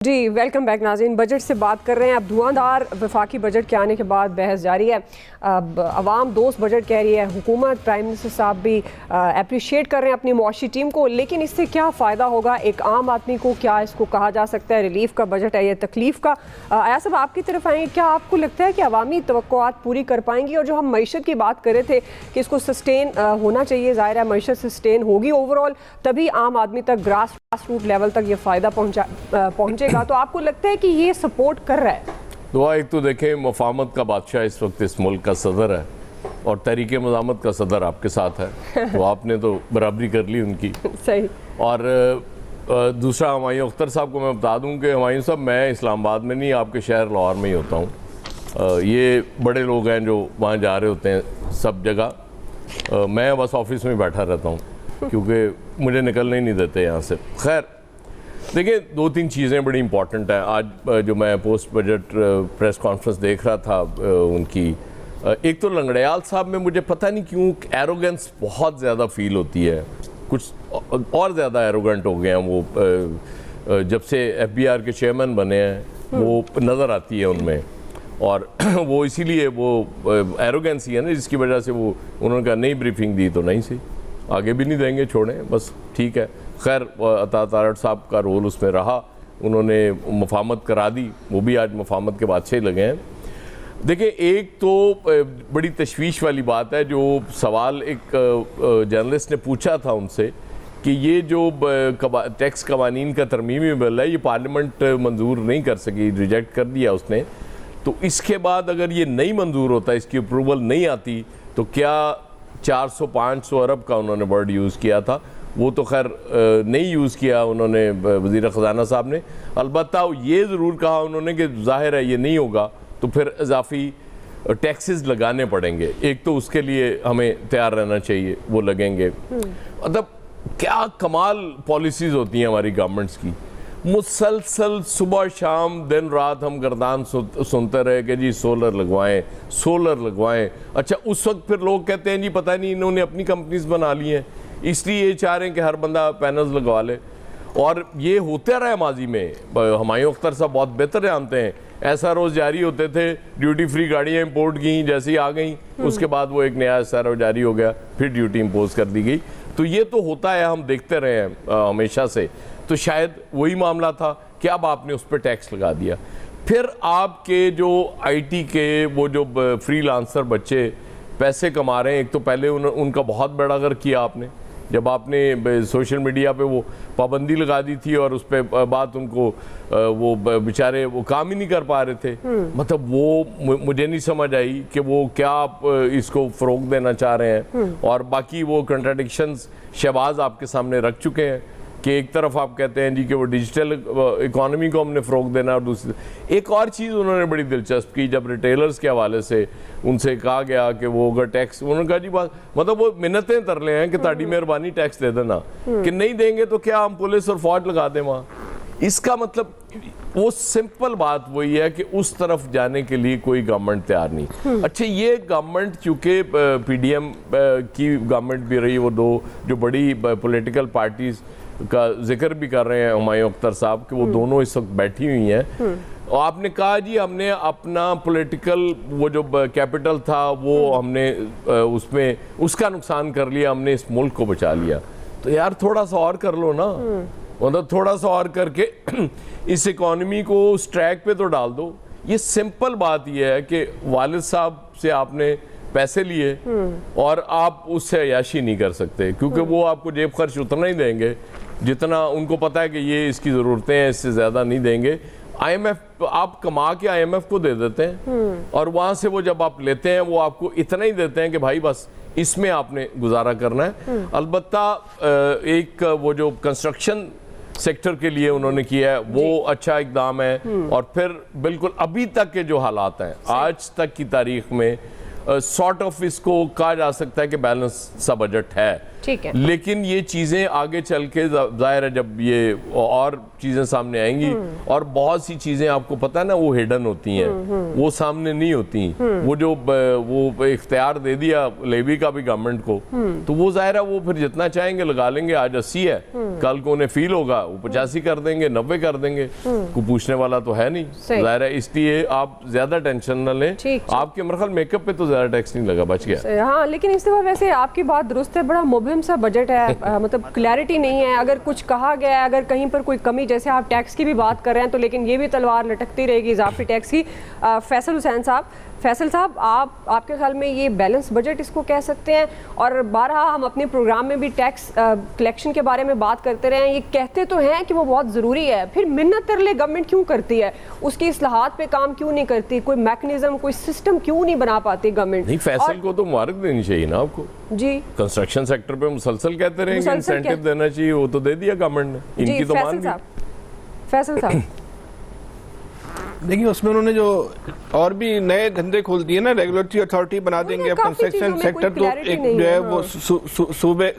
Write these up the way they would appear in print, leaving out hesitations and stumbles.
जी welcome back नाज़रीन। Budget से बात कर रहे हैं। अब धुआंधार वफाकी बजट के आने के बाद बहस जारी है। अब अवाम दोस्त बजट कह रही है, हुकूमत प्राइम मिनिस्टर साहब भी अप्रिशिएट कर रहे हैं अपनी मुआशी टीम को, लेकिन इससे क्या फ़ायदा होगा एक आम आदमी को? क्या इसको कहा जा सकता है रिलीफ का बजट है या तकलीफ़ का? आया साहब आपकी तरफ आएंगे, क्या आपको लगता है कि अवामी तवक्कुआत पूरी कर पाएंगी? और जो हम मईशत की बात कर रहे थे कि इसको सस्टेन होना चाहिए, ज़ाहिर है मईशत सस्टेन होगी ओवरऑल, तभी आम आदमी तक ग्रास रूट लेवल तक ये फ़ायदा पहुँचेगा। तो आपको लगता है कि ये सपोर्ट कर रहा है? दुआ एक तो देखें, मफामत का बादशाह इस वक्त इस मुल्क का सदर है और तहरीक मज़ामत का सदर आपके साथ है, तो आपने तो बराबरी कर ली उनकी। सही। और दूसरा, हुमायूं अख्तर साहब को मैं बता दूं कि हुमायूं साहब, मैं इस्लामाबाद में नहीं, आपके शहर लाहौर में ही होता हूँ। ये बड़े लोग हैं जो वहाँ जा रहे होते हैं सब जगह, मैं बस ऑफिस में बैठा रहता हूँ क्योंकि मुझे निकलने ही नहीं देते यहाँ से। खैर देखिए, दो तीन चीज़ें बड़ी इंपॉर्टेंट हैं। आज जो मैं पोस्ट बजट प्रेस कॉन्फ्रेंस देख रहा था उनकी, एक तो लंगड़याल साहब में मुझे पता नहीं क्यों एरोगेंस बहुत ज़्यादा फील होती है, कुछ और ज़्यादा एरोगेंट हो गए हैं वो। जब से FBI के चेयरमैन बने हैं वो नज़र आती है उनमें, और वो इसीलिए वो एरोगेंस ही है ना जिसकी वजह से वो उन्होंने कहा नहीं ब्रीफिंग दी तो नहीं सी, आगे भी नहीं देंगे, छोड़ें बस, ठीक है। खैर अता तारड़ साहब का रोल उसमें रहा, उन्होंने मफामत करा दी, वो भी आज मफामत के बादशाह लगे हैं। देखिए, एक तो बड़ी तशवीश वाली बात है, जो सवाल एक जर्नलिस्ट ने पूछा था उनसे कि ये जो टैक्स कवानीन का तरमीमी बिल है ये पार्लियामेंट मंजूर नहीं कर सकी, रिजेक्ट कर दिया उसने, तो इसके बाद अगर ये नहीं मंजूर होता, इसकी अप्रूवल नहीं आती, तो क्या 400-500 अरब का उन्होंने वर्ड यूज़ किया था, वो तो खैर नहीं यूज़ किया उन्होंने वज़ीर ख़ज़ाना साहब ने। अलबत्ता ये ज़रूर कहा उन्होंने कि ज़ाहिर है ये नहीं होगा तो फिर इजाफ़ी टैक्सेस लगाने पड़ेंगे, एक तो उसके लिए हमें तैयार रहना चाहिए, वो लगेंगे। मतलब क्या कमाल पॉलिसीज़ होती हैं हमारी गवर्नमेंट्स की, मुसलसल सुबह शाम दिन रात हम गर्दान सुनते रहे कि जी सोलर लगवाएं, सोलर लगवाएं। अच्छा, उस वक्त फिर लोग कहते हैं जी पता नहीं इन्होंने अपनी कंपनीज बना ली हैं, इसलिए ये चाह रहे हैं कि हर बंदा पैनल्स लगवा ले, और ये होता रहा है माजी में। हुमायूं अख्तर साहब बहुत बेहतर जानते हैं, ऐसा रोज़ जारी होते थे, ड्यूटी फ्री गाड़ियाँ इंपोर्ट की, जैसे ही आ गई उसके बाद वो एक नया एसआरओ जारी हो गया, फिर ड्यूटी इम्पोज कर दी गई। तो ये तो होता है, हम देखते रहे हैं हमेशा से। तो शायद वही मामला था कि अब आपने उस पर टैक्स लगा दिया। फिर आपके जो IT के वो जो फ्रीलांसर बच्चे पैसे कमा रहे हैं, एक तो पहले उनका बहुत बड़ा अगर किया आपने, जब आपने सोशल मीडिया पे वो पाबंदी लगा दी थी और उस पर बात उनको वो बेचारे वो काम ही नहीं कर पा रहे थे। मतलब वो मुझे नहीं समझ आई कि वो क्या आप इसको फ़रोग देना चाह रहे हैं, और बाकी वो कंट्राडिक्शंस शहबाज आपके सामने रख चुके हैं कि एक तरफ आप कहते हैं जी कि वो डिजिटल इकॉनमी को हमने फ़रोग देना, और दूसरी एक और चीज़ उन्होंने बड़ी दिलचस्प की, जब रिटेलर्स के हवाले से उनसे कहा गया कि वो अगर टैक्स, उन्होंने कहा जी बात, मतलब वो मिन्नतें तरले हैं कि ताड़ी मेहरबानी टैक्स दे देना, कि नहीं देंगे तो क्या हम पुलिस और फौज लगा दें वहाँ। इसका मतलब वो सिंपल बात वही है कि उस तरफ जाने के लिए कोई गवर्नमेंट तैयार नहीं। अच्छा, ये गवर्नमेंट चूँकि PDM की गवर्नमेंट भी रही, वो दो जो बड़ी पॉलिटिकल पार्टीज़ का जिक्र भी कर रहे हैं हुमायूं अख्तर साहब कि वो दोनों इस वक्त बैठी हुई हैं, और आपने कहा जी हमने अपना पॉलिटिकल वो जो कैपिटल था वो हमने उसमें उसका नुकसान कर लिया, हमने इस मुल्क को बचा लिया। तो यार थोड़ा सा और कर लो ना, मतलब थोड़ा सा और करके इस इकॉनमी को उस ट्रैक पे तो डाल दो। ये सिंपल बात ये है कि वालिद साहब से आपने पैसे लिए और आप उससे अयाशी नहीं कर सकते, क्योंकि वो आपको जेब खर्च उतना ही देंगे जितना उनको पता है कि ये इसकी ज़रूरतें हैं, इससे ज़्यादा नहीं देंगे। IMF आप कमा के IMF को दे देते हैं, और वहाँ से वो जब आप लेते हैं वो आपको इतना ही देते हैं कि भाई बस इसमें आपने गुजारा करना है। अलबत्ता एक वो जो कंस्ट्रक्शन सेक्टर के लिए उन्होंने किया है वो अच्छा इकदाम है, और फिर बिल्कुल अभी तक के जो हालात हैं आज तक की तारीख में सॉर्ट ऑफ इसको कहा जा सकता है कि बैलेंस सा बजट है। ठीक है। लेकिन ये चीजें आगे चल के जाहिर है जब ये और चीजें सामने आएंगी, और बहुत सी चीजें आपको पता है ना वो हिडन होती हैं, वो सामने नहीं होती। वो जो वो इख्तियार दे दिया लेवी का भी गवर्नमेंट को, तो वो जाहिर है वो फिर जितना चाहेंगे लगा लेंगे। आज 80 है, कल को उन्हें फील होगा वो 85 कर देंगे, 90 कर देंगे, को पूछने वाला तो है नहीं जाहिर है। इसलिए आप ज्यादा टेंशन न लें। आपके मरखल मेकअप पे तो ज्यादा टैक्स नहीं लगा, बच गया। हाँ, लेकिन इस दफा वैसे आपकी बात दुरुस्त है, बड़ा मुबहिम सा बजट है, मतलब क्लैरिटी नहीं है। अगर कुछ कहा गया है, अगर कहीं पर कोई कमी, जैसे आप टैक्स की भी बात कर रहे हैं, तो लेकिन ये भी तलवार लटकती रहेगी इजाफी टैक्स की। फैसल हुसैन साहब, फैसल साहब, आपके ख्याल में ये बैलेंस बजट इसको कह सकते हैं? और बारहा हम अपने प्रोग्राम में भी टैक्स कलेक्शन के बारे में बात करते रहे हैं, ये कहते तो हैं कि वो बहुत ज़रूरी है, फिर मिन्नत तरले गवर्नमेंट क्यों करती है? उसकी इस्लाहात पे काम क्यों नहीं करती? कोई मैकेनिज्म, कोई सिस्टम क्यों नहीं बना पाती गवर्नमेंट? नहीं, फैसल को तो मुबारक देनी चाहिए ना आपको जी। कंस्ट्रक्शन सेक्टर पे मुसलसल कहते रहेंगे इंसेंटिव देना चाहिए, वो तो दे दिया गवर्नमेंट ने, इनकी तो मान ली। फैसल साहब देखिए, उसमें उन्होंने जो और भी नए धंधे खोल दिए ना, रेगुलेटरी अथॉरिटी बना देंगे। अब कंस्ट्रक्शन सेक्टर तो एक जो है वो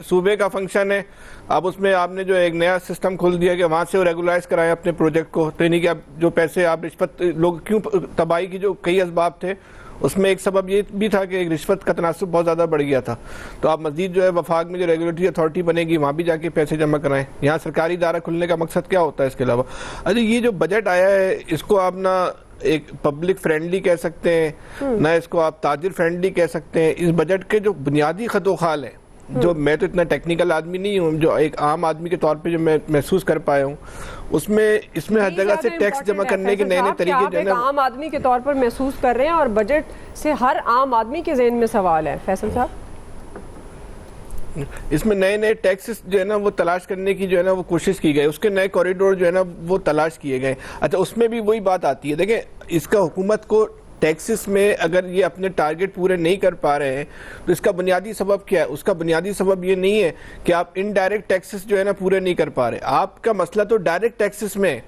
सूबे का फंक्शन है। अब उसमें आपने जो एक नया सिस्टम खोल दिया कि वहां से वो रेगुलराइज कराएं अपने प्रोजेक्ट को, तो नहीं कि अब जो पैसे आप रिश्वत, लोग क्यों तबाही की जो कई असबाब थे, उसमें एक सबब ये भी था कि एक रिश्वत का तनासुब बहुत ज़्यादा बढ़ गया था। तो आप मजीद जो है वफाक में जो रेगुलेटरी अथॉरिटी बनेगी वहाँ भी जाके पैसे जमा कराएं। यहाँ सरकारी इदारा खुलने का मकसद क्या होता है इसके अलावा? अच्छा, ये जो बजट आया है इसको आप ना एक पब्लिक फ्रेंडली कह सकते हैं, ना इसको आप ताजिर फ्रेंडली कह सकते हैं। इस बजट के जो बुनियादी खतोखाल है, जो मैं तो इतना टेक्निकल आदमी नहीं हूँ, जो एक आम आदमी के तौर पे जो मैं महसूस कर पाया हूँ, इसमें हर जगह से टैक्स जमा करने के नए नए तरीके जो है ना, आम आदमी के तौर पर महसूस कर रहे हैं, और बजट से हर आम आदमी के ज़हन में सवाल है। फैसल साहब, इसमें नए नए टैक्सेस जो है ना वो तलाश करने की जो है ना वो कोशिश की गई, उसके नए कॉरिडोर जो है ना वो तलाश किए गए। अच्छा, उसमें भी वही बात आती है, देखें इसका हुकूमत को टैक्सेस में अगर ये अपने टारगेट पूरे नहीं कर पा रहे हैं तो इसका बुनियादी सबब क्या है? उसका बुनियादी सबब ये नहीं है कि आप इनडायरेक्ट टैक्सेस जो है ना पूरे नहीं कर पा रहे। आपका मसला तो डायरेक्ट टैक्सेस में है।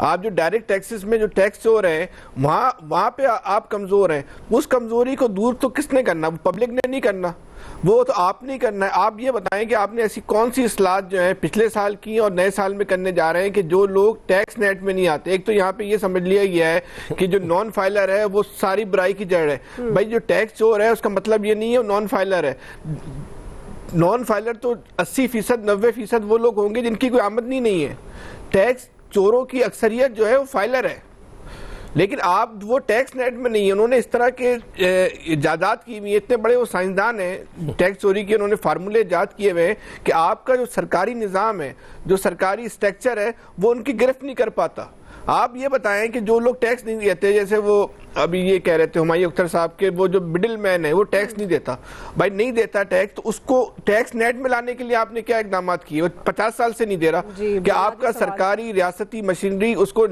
आप जो डायरेक्ट टैक्सेस में जो टैक्स हो रहे हैं वहां पे आप कमजोर हैं। उस कमजोरी को दूर तो किसने करना? पब्लिक ने नहीं करना, वो तो आप नहीं करना है। आप ये बताएं कि आपने ऐसी कौन सी इस्लाहत जो है पिछले साल की और नए साल में करने जा रहे हैं कि जो लोग टैक्स नेट में नहीं आते। एक तो यहाँ पे ये समझ लिया गया है कि जो नॉन फाइलर है वो सारी बुराई की जड़ है। भाई, जो टैक्स चोर है उसका मतलब ये नहीं है नॉन फाइलर है। नॉन फाइलर तो 80%, 90% वो लोग होंगे जिनकी कोई आमदनी नहीं है। टैक्स चोरों की अक्सरियत जो है वो फाइलर है, लेकिन आप वो टैक्स नेट में नहीं है। उन्होंने इस तरह के इजादात की हुई, इतने बड़े वो साइंसदान हैं टैक्स चोरी के, उन्होंने फार्मूले इजाद किए हुए हैं कि आपका जो सरकारी निज़ाम है, जो सरकारी स्ट्रक्चर है, वो उनकी गिरफ्त नहीं कर पाता। आप ये बताएं कि जो लोग टैक्स नहीं देते, जैसे वो अभी ये कह रहे थे हुमायूं अख्तर साहब के, वो जो मिडिल मैन है वो टैक्स नहीं देता। भाई, नहीं देता टैक्स, तो उसको टैक्स नेट में लाने के लिए आपने क्या इकदाम किए? वो 50 साल से नहीं दे रहा कि आपका सरकारी रियासती मशीनरी उसको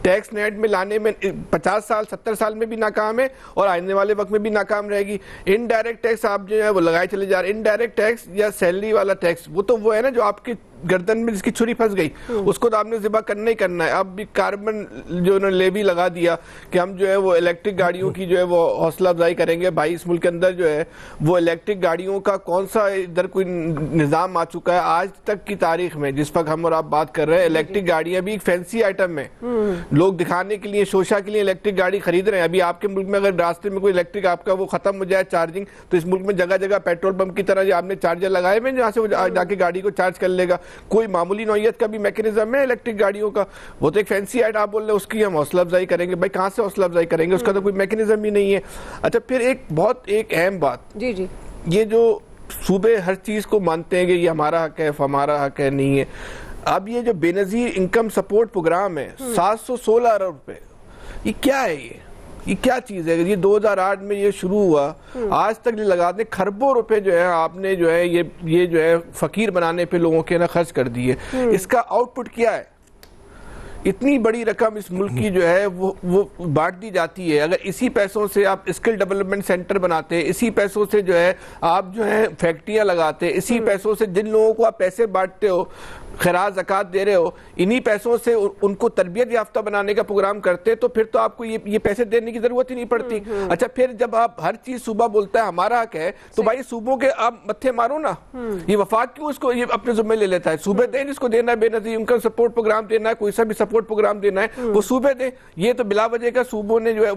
टैक्स नेट में लाने में 50 साल 70 साल में भी नाकाम है और आने वाले वक्त में भी नाकाम रहेगी। इनडायरेक्ट टैक्स आप जो है वो लगाए चले जा रहे हैं। इनडायरेक्ट टैक्स या सैलरी वाला टैक्स, वो तो वो है ना जो आपकी गर्दन में जिसकी छुरी फंस गई, उसको तो आपने ज़िबा करना ही करना है। अब भी कार्बन जो उन्होंने लेवी लगा दिया कि हम जो है वो इलेक्ट्रिक गाड़ियों की जो है वो हौसला अफजाई करेंगे। भाई, इस मुल्क के अंदर जो है वो इलेक्ट्रिक गाड़ियों का कौन सा इधर कोई निज़ाम आ चुका है आज तक की तारीख में? जिस वक्त हम और आप बात कर रहे हैं, इलेक्ट्रिक गाड़ियां भी एक फैंसी आइटम है। लोग दिखाने के लिए, शोशा के लिए इलेक्ट्रिक गाड़ी खरीद रहे हैं। अभी आपके मुल्क में अगर रास्ते में कोई इलेक्ट्रिक आपका वो खत्म हो जाए चार्जिंग, तो इस मुल्क में जगह जगह पेट्रोल पंप की तरह आपने चार्जर लगाए हुए जहाँ से वो जाके गाड़ी को चार्ज कर लेगा। कोई मामूली नौयत का भी मैकेनिज्म है इलेक्ट्रिक गाड़ियों का, वो तो एक फैंसी आइटम। आप बोल रहे हैं उसकी हम हौसला अफजाई करेंगे। भाई, कहाँ से हौसला अफजाई करेंगे? उसका तो कोई मैकेनिज्म ही नहीं है। अच्छा, फिर एक अहम बात, जी, ये जो सूबे हर चीज को मानते हैं कि ये हमारा हक है, हमारा हक है, नहीं है। अब ये जो बेनजीर इनकम सपोर्ट प्रोग्राम है 716 अरब रुपए, ये क्या है? ये क्या चीज है? ये 2008 में ये शुरू हुआ, आज तक लगाते खरबों रुपए जो है आपने जो है ये जो है फकीर बनाने पे लोगों के ना खर्च कर दिए। इसका आउटपुट क्या है? इतनी बड़ी रकम इस मुल्क की जो है वो बांट दी जाती है। अगर इसी पैसों से आप स्किल डेवलपमेंट सेंटर बनाते हैं, इसी पैसों से जो है आप जो है फैक्ट्रियां लगाते हैं, इसी पैसों से जिन लोगों को आप पैसे बांटते हो, खैरात ज़कात दे रहे हो, इन्हीं पैसों से उनको तरबियत याफ्ता बनाने का प्रोग्राम करते, तो फिर तो आपको ये पैसे देने की जरूरत ही नहीं पड़ती। अच्छा, फिर जब आप हर चीज सूबा बोलता है हमारा हक है, तो भाई सूबों के आप मत्थे मारो ना। ये वफाक क्यों इसको ये अपने जुम्मे ले लेता है? सूबे दें जिसको देना है, बेनजीर उनका सपोर्ट प्रोग्राम देना है, कोई सा भी सपोर्ट प्रोग्राम देना है वो सूबे दें। ये तो बिला वजह का सूबों ने जो है